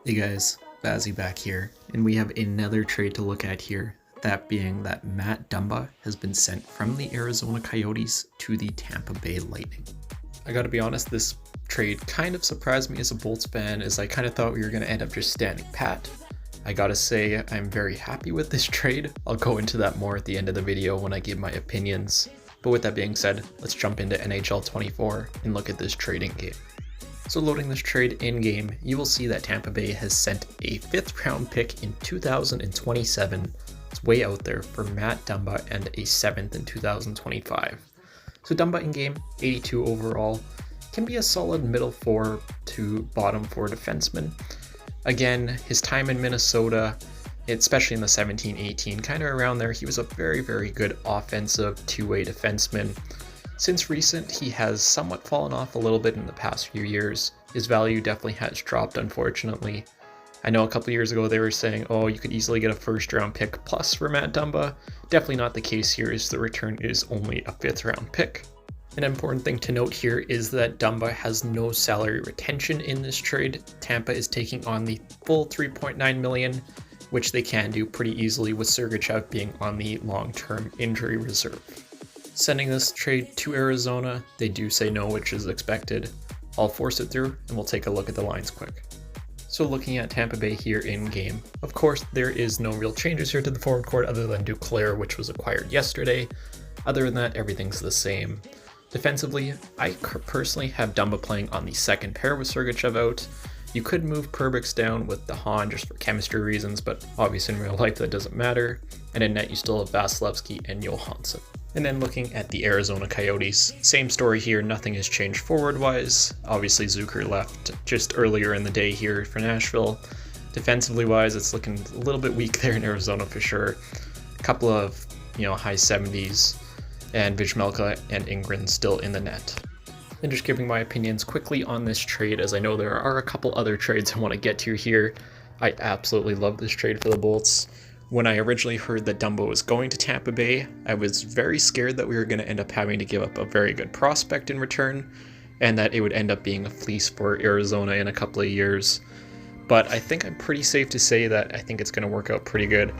Hey guys, Vazzy back here, and we have another trade to look at here, that being that Matt Dumba has been sent from the Arizona Coyotes to the Tampa Bay Lightning. I gotta be honest, this trade kind of surprised me as a Bolts fan, as I kind of thought we were gonna end up just standing pat. I gotta say, I'm very happy with this trade. I'll go into that more at the end of the video when I give my opinions. But with that being said, let's jump into NHL 24 and look at this trading game. So loading this trade in-game, you will see that Tampa Bay has sent a 5th round pick in 2027, it's way out there, for Matt Dumba, and a 7th in 2025. So Dumba in-game, 82 overall, can be a solid middle 4 to bottom 4 defenseman. Again, his time in Minnesota, especially in the 17-18, kind of around there, he was a very, very good offensive two-way defenseman. Since recent, he has somewhat fallen off a little bit in the past few years. His value definitely has dropped, unfortunately. I know a couple years ago they were saying, oh, you could easily get a 1st round pick plus for Matt Dumba. Definitely not the case here, as the return is only a 5th round pick. An important thing to note here is that Dumba has no salary retention in this trade. Tampa is taking on the full $3.9 million, which they can do pretty easily with Sergachev being on the long-term injury reserve. Sending this trade to Arizona, they do say no, which is expected. I'll force it through, and we'll take a look at the lines quick. So looking at Tampa Bay here in-game, of course there is no real changes here to the forward court other than Duclair, which was acquired yesterday. Other than that, everything's the same. Defensively, I personally have Dumba playing on the 2nd pair with Sergachev out. You could move Perbix down with DeHaan just for chemistry reasons, but obviously in real life that doesn't matter. And in net you still have Vasilevsky and Johansson. And then looking at the Arizona Coyotes, same story here, nothing has changed forward-wise. Obviously Zucker left just earlier in the day here for Nashville. Defensively-wise, it's looking a little bit weak there in Arizona for sure. A couple of, high 70s, and Vizmelka and Ingrid still in the net. And just giving my opinions quickly on this trade, as I know there are a couple other trades I want to get to here. I absolutely love this trade for the Bolts. When I originally heard that Dumba was going to Tampa Bay, I was very scared that we were going to end up having to give up a very good prospect in return, and that it would end up being a fleece for Arizona in a couple of years. But I think I'm pretty safe to say that I think it's going to work out pretty good.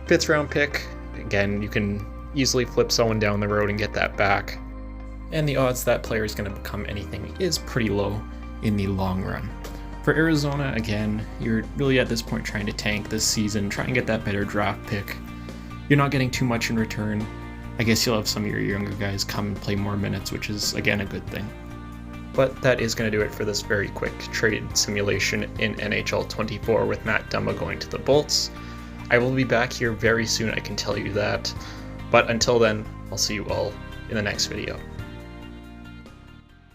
5th round pick, again, you can easily flip someone down the road and get that back. And the odds that player is going to become anything is pretty low in the long run. For Arizona, again, you're really at this point trying to tank this season, try and get that better draft pick. You're not getting too much in return. I guess you'll have some of your younger guys come and play more minutes, which is, again, a good thing. But that is going to do it for this very quick trade simulation in NHL 24 with Matt Dumba going to the Bolts. I will be back here very soon, I can tell you that. But until then, I'll see you all in the next video.